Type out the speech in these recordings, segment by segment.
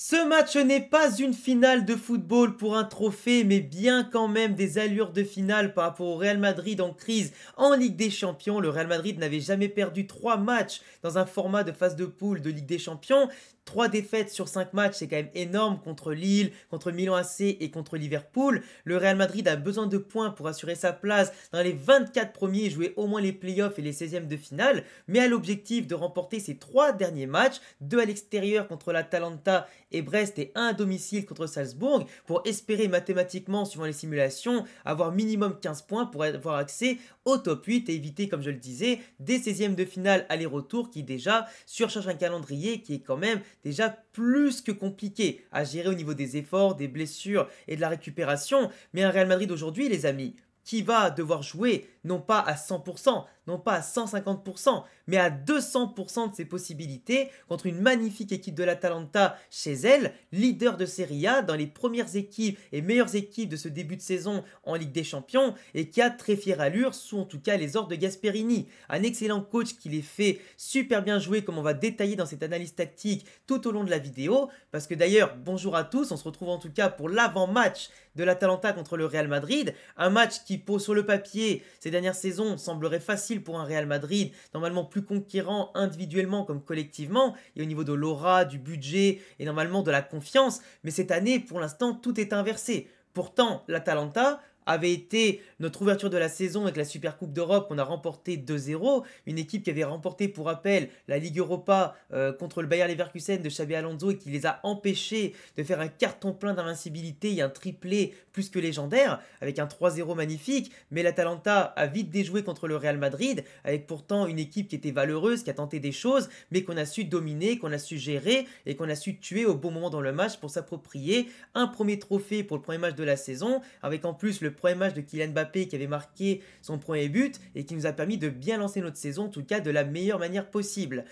Ce match n'est pas une finale de football pour un trophée, mais bien quand même des allures de finale par rapport au Real Madrid en crise en Ligue des Champions. Le Real Madrid n'avait jamais perdu 3 matchs dans un format de phase de poule de Ligue des Champions. 3 défaites sur 5 matchs, c'est quand même énorme contre Lille, contre Milan AC et contre Liverpool. Le Real Madrid a besoin de points pour assurer sa place dans les 24 premiers et jouer au moins les playoffs et les 16e de finale, mais a l'objectif de remporter ses 3 derniers matchs, 2 à l'extérieur contre l'Atalanta et Brest et 1 à domicile contre Salzbourg, pour espérer mathématiquement, suivant les simulations, avoir minimum 15 points pour avoir accès au top 8 et éviter, comme je le disais, des 16e de finale aller-retour qui déjà surcharge un calendrier qui est quand même déjà plus que compliqué à gérer au niveau des efforts, des blessures et de la récupération. Mais un Real Madrid aujourd'hui, les amis, qui va devoir jouer non pas à 100%, non pas à 150%, mais à 200% de ses possibilités contre une magnifique équipe de l'Atalanta chez elle, leader de Serie A, dans les premières équipes et meilleures équipes de ce début de saison en Ligue des Champions, et qui a très fière allure sous en tout cas les ordres de Gasperini. Un excellent coach qui les fait super bien jouer, comme on va détailler dans cette analyse tactique tout au long de la vidéo, parce que d'ailleurs, bonjour à tous, on se retrouve en tout cas pour l'avant-match de l'Atalanta contre le Real Madrid, un match qui pose sur le papier ces dernières saisons semblerait facile pour un Real Madrid, normalement plus conquérant individuellement comme collectivement, et au niveau de l'aura, du budget et normalement de la confiance, mais cette année pour l'instant tout est inversé. Pourtant l'Atalanta avait été notre ouverture de la saison avec la Super Coupe d'Europe qu'on a remporté 2-0, une équipe qui avait remporté pour rappel la Ligue Europa contre le Bayer Leverkusen de Xabi Alonso et qui les a empêchés de faire un carton plein d'invincibilité et un triplé plus que légendaire avec un 3-0 magnifique, mais l'Atalanta a vite déjoué contre le Real Madrid avec pourtant une équipe qui était valeureuse, qui a tenté des choses mais qu'on a su dominer, qu'on a su gérer et qu'on a su tuer au bon moment dans le match pour s'approprier un premier trophée pour le premier match de la saison, avec en plus le premier match de Kylian Mbappé qui avait marqué son premier but et qui nous a permis de bien lancer notre saison, en tout cas de la meilleure manière possible,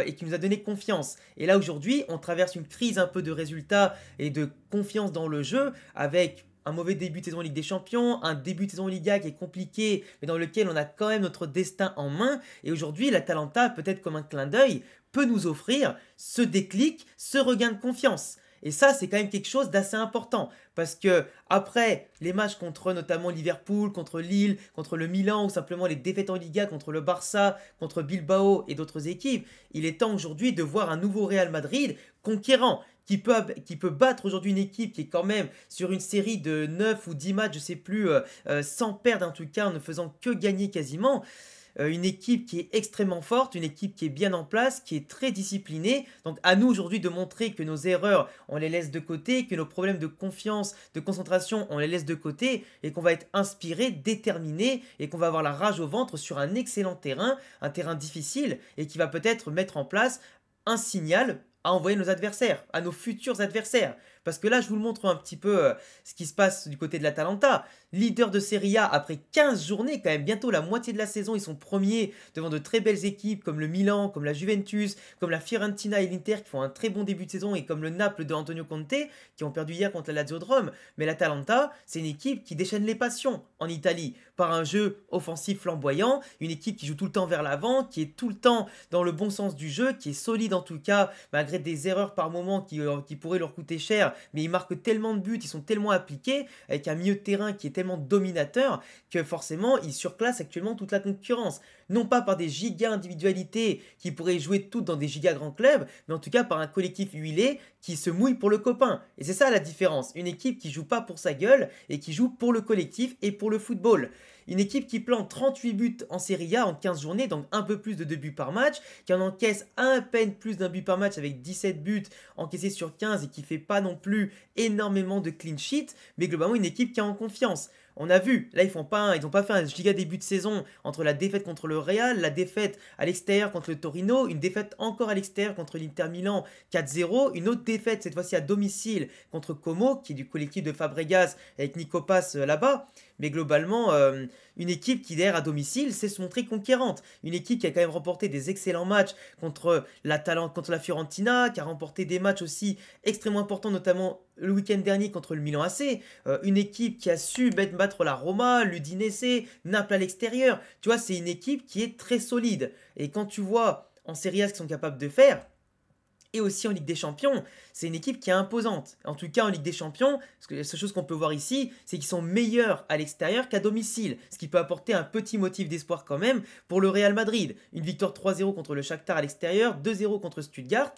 et qui nous a donné confiance. Et là aujourd'hui, on traverse une crise un peu de résultats et de confiance dans le jeu, avec un mauvais début de saison en Ligue des Champions, un début de saison en Liga qui est compliqué, mais dans lequel on a quand même notre destin en main. Et aujourd'hui, l'Atalanta, peut-être comme un clin d'œil, peut nous offrir ce déclic, ce regain de confiance. Et ça, c'est quand même quelque chose d'assez important. Parce que après les matchs contre notamment Liverpool, contre Lille, contre le Milan ou simplement les défaites en Liga contre le Barça, contre Bilbao et d'autres équipes, il est temps aujourd'hui de voir un nouveau Real Madrid conquérant, qui peut battre aujourd'hui une équipe qui est quand même sur une série de 9 ou 10 matchs, je ne sais plus, sans perdre en tout cas, en ne faisant que gagner quasiment. Une équipe qui est extrêmement forte, une équipe qui est bien en place, qui est très disciplinée. Donc à nous aujourd'hui de montrer que nos erreurs, on les laisse de côté, que nos problèmes de confiance, de concentration, on les laisse de côté et qu'on va être inspiré, déterminé et qu'on va avoir la rage au ventre sur un excellent terrain, un terrain difficile et qui va peut-être mettre en place un signal à envoyer nos adversaires, à nos futurs adversaires. Parce que là, je vous le montre un petit peu ce qui se passe du côté de l'Atalanta. Leader de Serie A après 15 journées, quand même bientôt la moitié de la saison, ils sont premiers devant de très belles équipes comme le Milan, comme la Juventus, comme la Fiorentina et l'Inter qui font un très bon début de saison et comme le Naples de Antonio Conte qui ont perdu hier contre la Lazio de Rome. Mais l'Atalanta, c'est une équipe qui déchaîne les passions en Italie par un jeu offensif flamboyant, une équipe qui joue tout le temps vers l'avant, qui est tout le temps dans le bon sens du jeu, qui est solide en tout cas, malgré des erreurs par moment qui pourraient leur coûter cher, mais ils marquent tellement de buts, ils sont tellement appliqués, avec un milieu de terrain qui est tellement dominateur, que forcément ils surclassent actuellement toute la concurrence. Non pas par des giga individualités qui pourraient jouer toutes dans des giga grands clubs, mais en tout cas par un collectif huilé qui se mouille pour le copain. Et c'est ça la différence, une équipe qui joue pas pour sa gueule et qui joue pour le collectif et pour le football. Une équipe qui plante 38 buts en Serie A en 15 journées, donc un peu plus de 2 buts par match, qui en encaisse à peine plus d'un but par match avec 17 buts encaissés sur 15 et qui fait pas non plus énormément de clean sheet, mais globalement une équipe qui est en confiance. On a vu, là ils n'ont pas fait un giga début de saison entre la défaite contre le Real, la défaite à l'extérieur contre le Torino, une défaite encore à l'extérieur contre l'Inter Milan 4-0, une autre défaite cette fois-ci à domicile contre Como, qui est du collectif de Fabregas avec Nico Paz là-bas. Mais globalement, une équipe qui derrière à domicile sait se montrer conquérante. Une équipe qui a quand même remporté des excellents matchs contre contre la Fiorentina, qui a remporté des matchs aussi extrêmement importants, notamment le week-end dernier contre le Milan AC. Une équipe qui a su battre la Roma, l'Udinese, Naples à l'extérieur. Tu vois, c'est une équipe qui est très solide. Et quand tu vois en Serie A ce qu'ils sont capables de faire, et aussi en Ligue des Champions, c'est une équipe qui est imposante. En tout cas en Ligue des Champions, la seule chose qu'on peut voir ici, c'est qu'ils sont meilleurs à l'extérieur qu'à domicile, ce qui peut apporter un petit motif d'espoir quand même pour le Real Madrid. Une victoire 3-0 contre le Shakhtar à l'extérieur, 2-0 contre Stuttgart,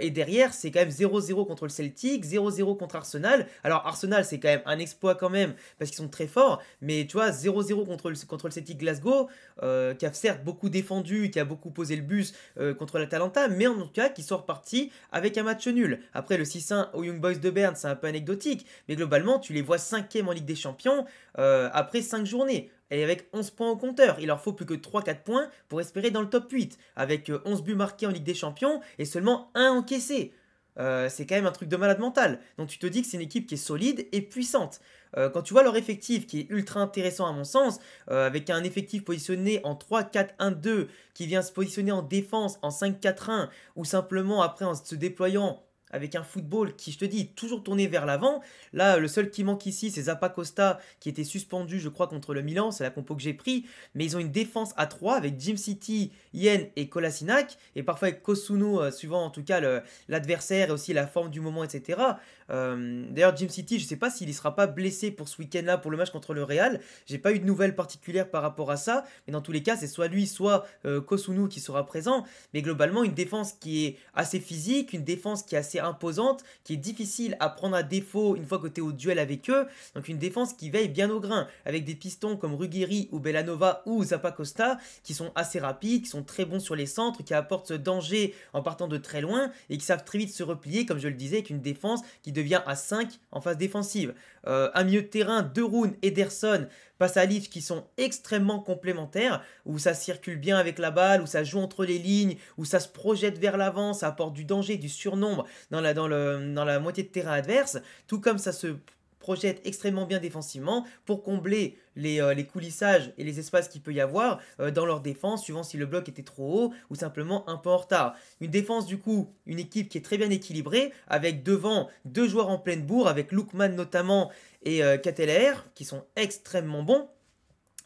et derrière c'est quand même 0-0 contre le Celtic, 0-0 contre Arsenal. Alors Arsenal c'est quand même un exploit quand même, parce qu'ils sont très forts, mais tu vois 0-0 contre le Celtic Glasgow, qui a certes beaucoup défendu, qui a beaucoup posé le bus contre l'Atalanta, mais en tout cas qui sort parti avec un match nul. Après le 6-1 aux Young Boys de Berne, c'est un peu anecdotique, mais globalement tu les vois 5e en Ligue des Champions après 5 journées. Et avec 11 points au compteur, il leur faut plus que 3-4 points pour espérer dans le top 8, avec 11 buts marqués en Ligue des Champions et seulement 1 encaissé. C'est quand même un truc de malade mental. Donc tu te dis que c'est une équipe qui est solide et puissante. Quand tu vois leur effectif qui est ultra intéressant à mon sens, avec un effectif positionné en 3-4-1-2 qui vient se positionner en défense en 5-4-1 ou simplement après en se déployant avec un football qui, je te dis, toujours tourné vers l'avant. Là, le seul qui manque ici, c'est Zappacosta qui était suspendu, je crois, contre le Milan. C'est la compo que j'ai pris. Mais ils ont une défense à 3 avec Jim City, Yen et Kolasinac. Et parfois avec Kosuno, suivant en tout cas l'adversaire et aussi la forme du moment, etc. D'ailleurs, Jim City, je ne sais pas s'il ne sera pas blessé pour ce week-end-là pour le match contre le Real. J'ai pas eu de nouvelles particulières par rapport à ça. Mais dans tous les cas, c'est soit lui, soit Kosuno qui sera présent. Mais globalement, une défense qui est assez physique, une défense qui est assez imposante, qui est difficile à prendre à défaut une fois que tu es au duel avec eux. Donc une défense qui veille bien au grain, avec des pistons comme Ruggeri ou Bellanova ou Zappacosta, qui sont assez rapides, qui sont très bons sur les centres, qui apportent ce danger en partant de très loin, et qui savent très vite se replier, comme je le disais, avec une défense qui devient à 5 en phase défensive. Un milieu de terrain, De Roon, Ederson, Pasalic qui sont extrêmement complémentaires, où ça circule bien avec la balle, où ça joue entre les lignes, où ça se projette vers l'avant, ça apporte du danger, du surnombre dans la moitié de terrain adverse, tout comme ça se projette extrêmement bien défensivement pour combler les coulissages et les espaces qu'il peut y avoir dans leur défense, suivant si le bloc était trop haut ou simplement un peu en retard. Une défense du coup, une équipe qui est très bien équilibrée, avec devant 2 joueurs en pleine bourre, avec Lookman notamment et Ketelaere, qui sont extrêmement bons.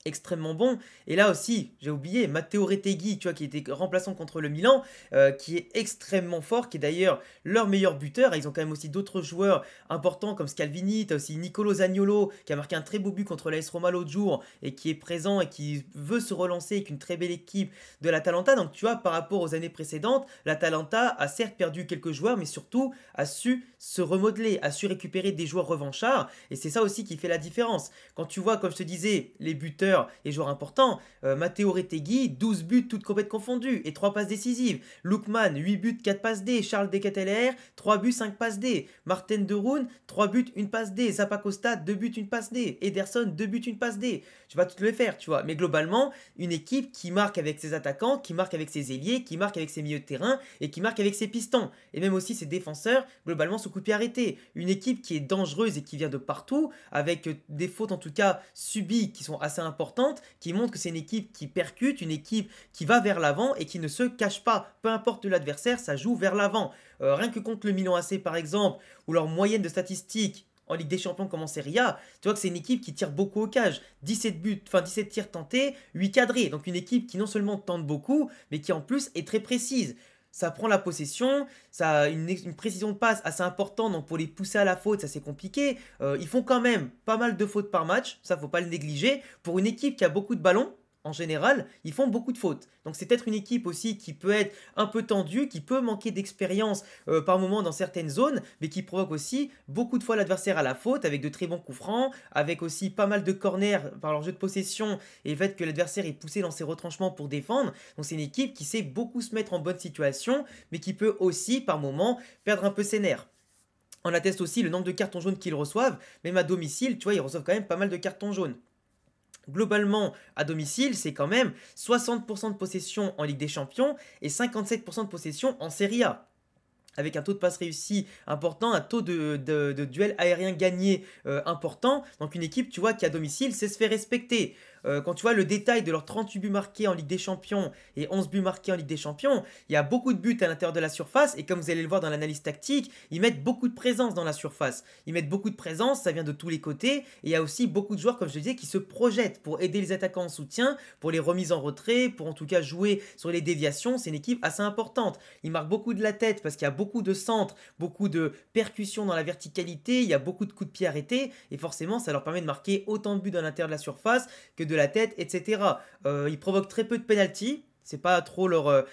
Extrêmement bon. Et là aussi, j'ai oublié, Matteo Retegui, tu vois, qui était remplaçant contre le Milan, qui est extrêmement fort, qui est d'ailleurs leur meilleur buteur. Et ils ont quand même aussi d'autres joueurs importants comme Scalvini, tu as aussi Nicolo Zaniolo, qui a marqué un très beau but contre l'AS Roma l'autre jour, et qui est présent et qui veut se relancer avec une très belle équipe de l'Atalanta. Donc tu vois, par rapport aux années précédentes, l'Atalanta a certes perdu quelques joueurs, mais surtout a su se remodeler, a su récupérer des joueurs revanchards. Et c'est ça aussi qui fait la différence. Quand tu vois, comme je te disais, les buteurs et joueurs importants, Matteo Retegui, 12 buts toutes compétitions confondues et 3 passes décisives. Lookman, 8 buts, 4 passes D. Charles De Ketelaere, 3 buts, 5 passes D. Martin De Roon, 3 buts, 1 passe D. Zappacosta, 2 buts, 1 passe D. Ederson, 2 buts, 1 passe D. Je vais pas tout le faire, tu vois. Mais globalement, une équipe qui marque avec ses attaquants, qui marque avec ses ailiers, qui marque avec ses milieux de terrain et qui marque avec ses pistons. Et même aussi ses défenseurs, globalement, sous coup de pied arrêté. Une équipe qui est dangereuse et qui vient de partout, avec des fautes en tout cas subies qui sont assez importantes, qui montre que c'est une équipe qui percute, une équipe qui va vers l'avant et qui ne se cache pas. Peu importe l'adversaire, ça joue vers l'avant. Rien que contre le Milan AC par exemple, où leur moyenne de statistiques en Ligue des Champions comme en Serie A, tu vois que c'est une équipe qui tire beaucoup au cage. 17 buts, enfin 17 tirs tentés, 8 cadrés. Donc une équipe qui non seulement tente beaucoup, mais qui en plus est très précise. Ça prend la possession, ça a une précision de passe assez importante, donc pour les pousser à la faute, ça c'est compliqué. Ils font quand même pas mal de fautes par match, ça faut pas le négliger. Pour une équipe qui a beaucoup de ballons, en général, ils font beaucoup de fautes. Donc c'est peut-être une équipe aussi qui peut être un peu tendue, qui peut manquer d'expérience par moment dans certaines zones, mais qui provoque aussi beaucoup de fois l'adversaire à la faute, avec de très bons coups francs, avec aussi pas mal de corners par leur jeu de possession et le fait que l'adversaire est poussé dans ses retranchements pour défendre. Donc c'est une équipe qui sait beaucoup se mettre en bonne situation, mais qui peut aussi par moment perdre un peu ses nerfs. On atteste aussi le nombre de cartons jaunes qu'ils reçoivent, même à domicile, tu vois, ils reçoivent quand même pas mal de cartons jaunes. Globalement, à domicile, c'est quand même 60% de possession en Ligue des Champions et 57% de possession en Serie A. Avec un taux de passe réussi important, un taux de duel aérien gagné important. Donc une équipe, tu vois, qui à domicile sait se faire respecter. quand tu vois le détail de leurs 38 buts marqués en Ligue des Champions et 11 buts marqués en Ligue des Champions, il y a beaucoup de buts à l'intérieur de la surface et comme vous allez le voir dans l'analyse tactique, ils mettent beaucoup de présence dans la surface. Ils mettent beaucoup de présence, ça vient de tous les côtés et il y a aussi beaucoup de joueurs, comme je te disais, qui se projettent pour aider les attaquants en soutien, pour les remises en retrait, pour en tout cas jouer sur les déviations. C'est une équipe assez importante. Ils marquent beaucoup de la tête parce qu'il y a beaucoup de centres, beaucoup de percussions dans la verticalité, il y a beaucoup de coups de pied arrêtés et forcément ça leur permet de marquer autant de buts dans l'intérieur de la surface que de la tête, etc. Ils provoquent très peu de pénaltys. C'est pas trop leur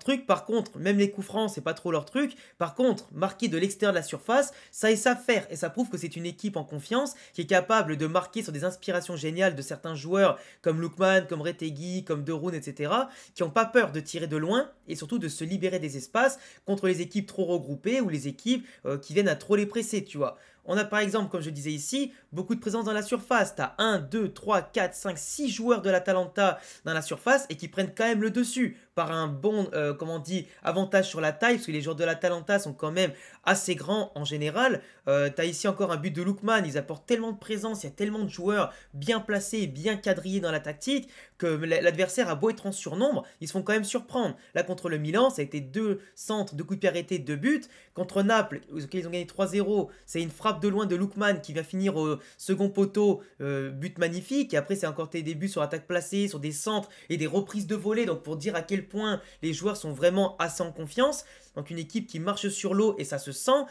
truc. Par contre, même les coups francs, c'est pas trop leur truc. Par contre, marquer de l'extérieur de la surface, ça ils savent faire. Et ça prouve que c'est une équipe en confiance qui est capable de marquer sur des inspirations géniales de certains joueurs comme Lookman, comme Retegui, comme De Roon, etc. qui n'ont pas peur de tirer de loin et surtout de se libérer des espaces contre les équipes trop regroupées ou les équipes qui viennent à trop les presser, tu vois. On a par exemple, comme je disais ici, beaucoup de présence dans la surface. Tu as 1, 2, 3, 4, 5, 6 joueurs de l'Atalanta dans la surface et qui prennent quand même le dessus par un bon comment on dit, avantage sur la taille, parce que les joueurs de l'Atalanta sont quand même assez grands en général. Tu as ici encore un but de Lookman, ils apportent tellement de présence, il y a tellement de joueurs bien placés et bien quadrillés dans la tactique que l'adversaire a beau être en surnombre, ils se font quand même surprendre. Là contre le Milan, ça a été 2 centres, 2 coups de pied arrêtés, 2 buts. Contre Naples, ils ont gagné 3-0, c'est une frappe de loin de Lookman qui va finir au second poteau, but magnifique. Et après, c'est encore tes débuts sur attaque placée, sur des centres et des reprises de volée. Donc, pour dire à quel point les joueurs sont vraiment assez en confiance. Donc, une équipe qui marche sur l'eau et ça se sent.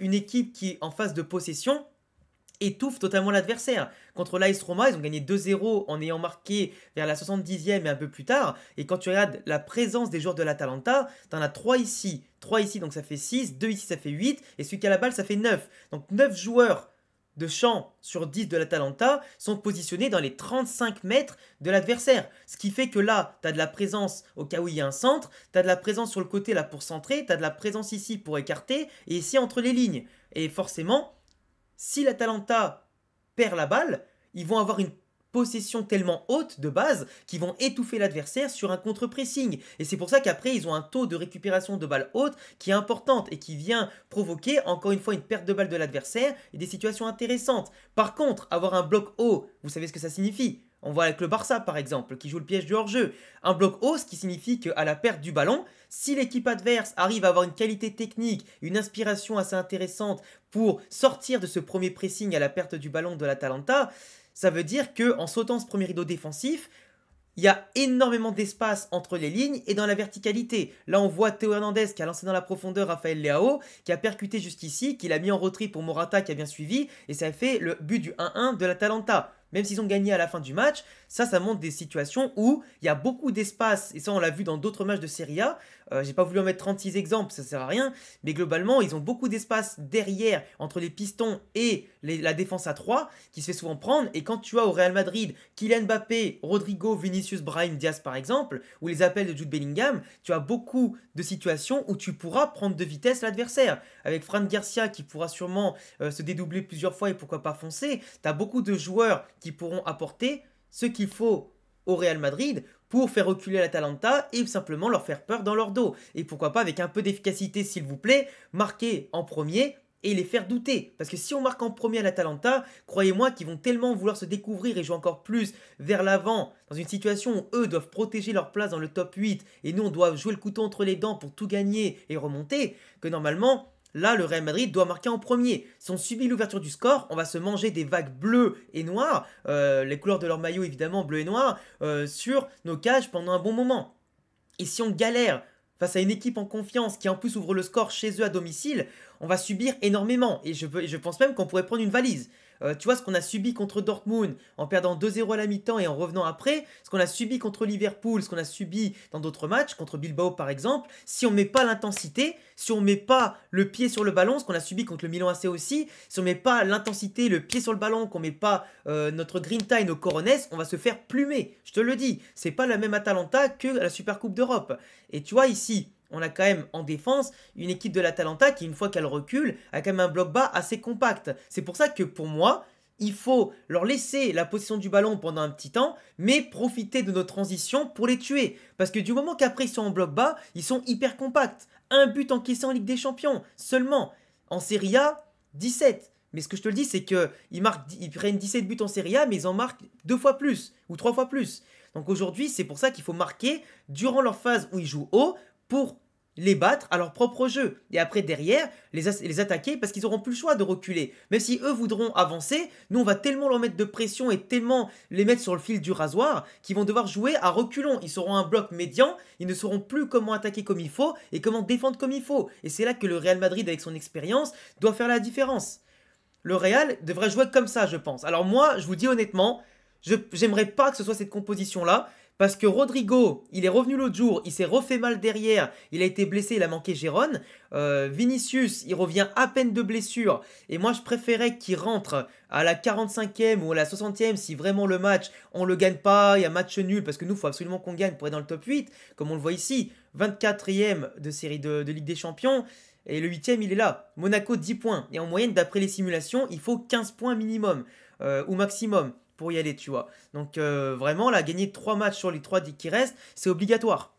Une équipe qui, en phase de possession, étouffe totalement l'adversaire. Contre l'AS Roma, ils ont gagné 2-0 en ayant marqué vers la 70e et un peu plus tard. Et quand tu regardes la présence des joueurs de l'Atalanta, tu en as 3 ici, 3 ici, donc ça fait 6, 2 ici, ça fait 8, et celui qui a la balle, ça fait 9. Donc 9 joueurs de champ sur 10 de l'Atalanta sont positionnés dans les 35 mètres de l'adversaire. Ce qui fait que là, tu as de la présence au cas où il y a un centre, tu as de la présence sur le côté là pour centrer, tu as de la présence ici pour écarter, et ici entre les lignes. Et forcément, si l'Atalanta perd la balle, ils vont avoir une possession tellement haute de base qu'ils vont étouffer l'adversaire sur un contre-pressing. Et c'est pour ça qu'après, ils ont un taux de récupération de balles haute qui est importante et qui vient provoquer encore une fois une perte de balle de l'adversaire et des situations intéressantes. Par contre, avoir un bloc haut, vous savez ce que ça signifie ? On voit avec le Barça par exemple, qui joue le piège du hors-jeu. Un bloc haut, ce qui signifie qu'à la perte du ballon, si l'équipe adverse arrive à avoir une qualité technique, une inspiration assez intéressante pour sortir de ce premier pressing à la perte du ballon de l'Atalanta, ça veut dire qu'en sautant ce premier rideau défensif, il y a énormément d'espace entre les lignes et dans la verticalité. Là, on voit Théo Hernandez qui a lancé dans la profondeur Raphaël Leao, qui a percuté jusqu'ici, qui l'a mis en retrait pour Morata qui a bien suivi, et ça a fait le but du 1-1 de l'Atalanta. Même s'ils ont gagné à la fin du match, ça montre des situations où il y a beaucoup d'espace, et ça on l'a vu dans d'autres matchs de Serie A. J'ai pas voulu en mettre 36 exemples, ça sert à rien, mais globalement ils ont beaucoup d'espace derrière entre les pistons et la défense à 3 qui se fait souvent prendre. Et quand tu as au Real Madrid Kylian Mbappé, Rodrigo, Vinicius, Brahim Diaz par exemple, ou les appels de Jude Bellingham, tu as beaucoup de situations où tu pourras prendre de vitesse l'adversaire. Avec Fran Garcia qui pourra sûrement se dédoubler plusieurs fois et pourquoi pas foncer, tu as beaucoup de joueurs qui pourront apporter ce qu'il faut au Real Madrid pour faire reculer l'Atalanta et simplement leur faire peur dans leur dos. Et pourquoi pas avec un peu d'efficacité s'il vous plaît, marquer en premier et les faire douter. Parce que si on marque en premier à l'Atalanta, croyez-moi qu'ils vont tellement vouloir se découvrir et jouer encore plus vers l'avant, dans une situation où eux doivent protéger leur place dans le top 8 et nous on doit jouer le couteau entre les dents pour tout gagner et remonter, que normalement là, le Real Madrid doit marquer en premier. Si on subit l'ouverture du score, on va se manger des vagues bleues et noires, les couleurs de leur maillot évidemment bleu et noir, sur nos cages pendant un bon moment. Et si on galère face à une équipe en confiance qui en plus ouvre le score chez eux à domicile, on va subir énormément. Et je pense même qu'on pourrait prendre une valise. Tu vois ce qu'on a subi contre Dortmund en perdant 2-0 à la mi-temps et en revenant après, ce qu'on a subi contre Liverpool, ce qu'on a subi dans d'autres matchs, contre Bilbao par exemple, si on ne met pas l'intensité, si on ne met pas le pied sur le ballon, ce qu'on a subi contre le Milan AC aussi, si on ne met pas l'intensité, le pied sur le ballon, qu'on ne met pas notre grinta et nos coronets, on va se faire plumer. Je te le dis, c'est pas la même Atalanta que la Supercoupe d'Europe. Et tu vois ici, on a quand même en défense une équipe de l'Atalanta qui, une fois qu'elle recule, a quand même un bloc bas assez compact. C'est pour ça que pour moi, il faut leur laisser la possession du ballon pendant un petit temps, mais profiter de nos transitions pour les tuer. Parce que du moment qu'après ils sont en bloc bas, ils sont hyper compacts. Un but encaissé en Ligue des Champions seulement. En Serie A, 17. Mais ce que je te le dis, c'est qu'ils prennent 17 buts en Serie A, mais ils en marquent 2 fois plus ou 3 fois plus. Donc aujourd'hui, c'est pour ça qu'il faut marquer durant leur phase où ils jouent haut pour les battre à leur propre jeu. Et après, derrière, les attaquer parce qu'ils n'auront plus le choix de reculer. Même si eux voudront avancer, nous, on va tellement leur mettre de pression et tellement les mettre sur le fil du rasoir qu'ils vont devoir jouer à reculons. Ils seront un bloc médian, ils ne sauront plus comment attaquer comme il faut et comment défendre comme il faut. Et c'est là que le Real Madrid, avec son expérience, doit faire la différence. Le Real devrait jouer comme ça, je pense. Alors moi, je vous dis honnêtement, j'aimerais pas que ce soit cette composition-là. Parce que Rodrigo, il est revenu l'autre jour, il s'est refait mal derrière, il a été blessé, il a manqué Gérone. Vinicius, il revient à peine de blessure. Et moi, je préférais qu'il rentre à la 45e ou à la 60e si vraiment le match, on le gagne pas, il y a match nul. Parce que nous, il faut absolument qu'on gagne pour être dans le top 8, comme on le voit ici. 24e de série de Ligue des Champions. Et le 8e, il est là. Monaco, 10 points. Et en moyenne, d'après les simulations, il faut 15 points minimum ou maximum pour y aller, tu vois. Donc vraiment, là, gagner 3 matchs sur les 3 qui restent, c'est obligatoire.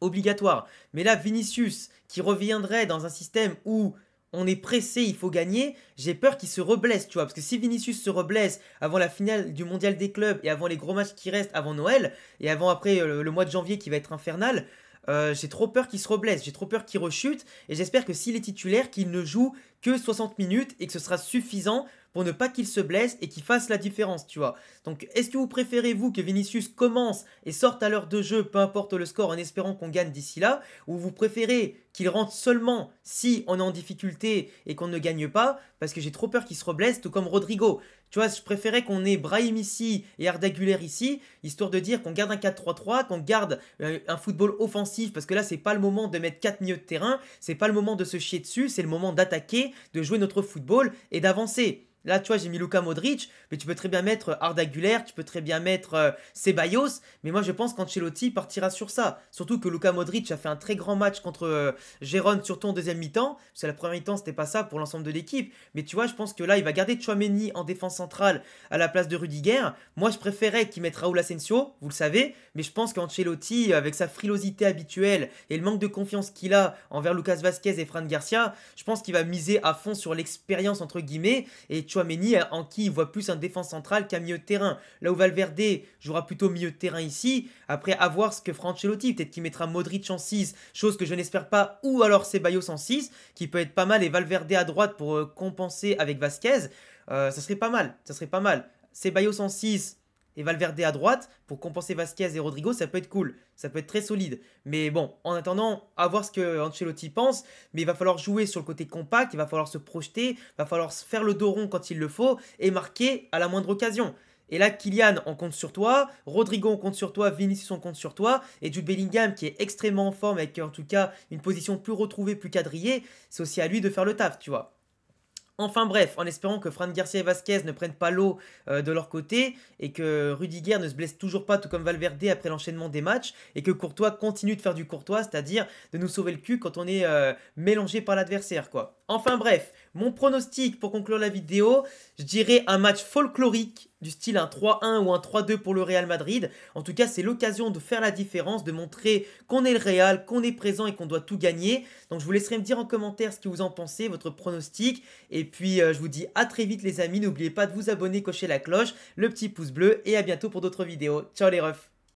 Obligatoire. Mais là, Vinicius, qui reviendrait dans un système où on est pressé, il faut gagner, j'ai peur qu'il se reblesse, tu vois. Parce que si Vinicius se reblesse avant la finale du mondial des clubs et avant les gros matchs qui restent avant Noël, et avant après le mois de janvier qui va être infernal, j'ai trop peur qu'il se reblesse, j'ai trop peur qu'il rechute, et j'espère que s'il est titulaire, qu'il ne joue que 60 minutes et que ce sera suffisant pour ne pas qu'il se blesse et qu'il fasse la différence, tu vois. Donc, est-ce que vous préférez, vous, que Vinicius commence et sorte à l'heure de jeu, peu importe le score, en espérant qu'on gagne d'ici là, ou vous préférez qu'il rentre seulement si on est en difficulté et qu'on ne gagne pas, parce que j'ai trop peur qu'il se reblesse, tout comme Rodrigo. Tu vois, je préférais qu'on ait Brahim ici et Arda Güler ici, histoire de dire qu'on garde un 4-3-3, qu'on garde un football offensif, parce que là, c'est pas le moment de mettre 4 milieux de terrain, c'est pas le moment de se chier dessus, c'est le moment d'attaquer, de jouer notre football et d'avancer. Là, tu vois, j'ai mis Luka Modric, mais tu peux très bien mettre Arda Güler, tu peux très bien mettre Ceballos, mais moi je pense qu'Ancelotti partira sur ça. Surtout que Luka Modric a fait un très grand match contre Gérone, surtout en deuxième mi-temps, parce que la première mi-temps c'était pas ça pour l'ensemble de l'équipe. Mais tu vois, je pense que là, il va garder Tchouaméni en défense centrale à la place de Rudiger. Moi, je préférais qu'il mette Raúl Asensio, vous le savez, mais je pense qu'Ancelotti, avec sa frilosité habituelle et le manque de confiance qu'il a envers Lucas Vazquez et Fran Garcia, je pense qu'il va miser à fond sur l'expérience entre guillemets et Tchouaméni en qui il voit plus un défense central qu'un milieu de terrain. Là où Valverde jouera plutôt milieu de terrain ici, après à voir ce que fera Ancelotti, peut-être qu'il mettra Modric en 6, chose que je n'espère pas, ou alors Ceballos en 6, qui peut être pas mal, et Valverde à droite pour compenser avec Vasquez, ça serait pas mal, ça serait pas mal. Ceballos en 6 et Valverde à droite pour compenser Vasquez et Rodrigo, ça peut être cool, ça peut être très solide. Mais bon, en attendant, à voir ce que Ancelotti pense, mais il va falloir jouer sur le côté compact, il va falloir se projeter, il va falloir faire le dos rond quand il le faut et marquer à la moindre occasion. Et là, Kylian, on compte sur toi, Rodrigo, on compte sur toi, Vinicius, on compte sur toi, et Jude Bellingham, qui est extrêmement en forme, avec en tout cas une position plus retrouvée, plus quadrillée, c'est aussi à lui de faire le taf, tu vois. Enfin bref, en espérant que Fran Garcia et Vasquez ne prennent pas l'eau de leur côté et que Rudiger ne se blesse toujours pas tout comme Valverde après l'enchaînement des matchs et que Courtois continue de faire du Courtois, c'est-à-dire de nous sauver le cul quand on est mélangé par l'adversaire quoi. Enfin bref, mon pronostic pour conclure la vidéo, je dirais un match folklorique du style un 3-1 ou un 3-2 pour le Real Madrid. En tout cas, c'est l'occasion de faire la différence, de montrer qu'on est le Real, qu'on est présent et qu'on doit tout gagner. Donc je vous laisserai me dire en commentaire ce que vous en pensez, votre pronostic. Et puis je vous dis à très vite les amis, n'oubliez pas de vous abonner, cocher la cloche, le petit pouce bleu et à bientôt pour d'autres vidéos. Ciao les refs.